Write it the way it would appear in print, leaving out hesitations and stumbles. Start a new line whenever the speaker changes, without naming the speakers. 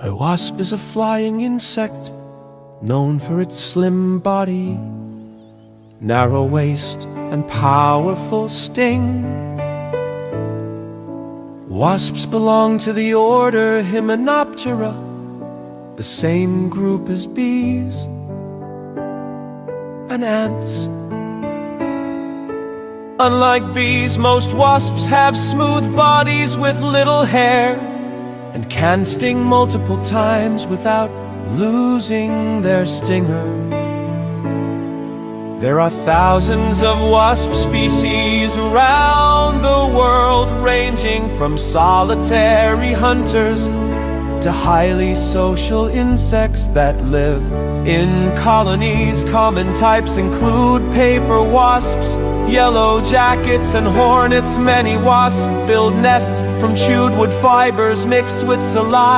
A wasp is a flying insect, known for its slim body, narrow waist, and powerful sting. Wasps belong to the order Hymenoptera, the same group as bees and ants. Unlike bees, most wasps have smooth bodies with little hair and can sting multiple times without losing their stinger. There are thousands of wasp species around the world, ranging from solitary hunters to highly social insects that live in colonies. Common types include paper wasps, yellowjackets, and hornets. Many wasps build nests from chewed wood fibers mixed with saliva.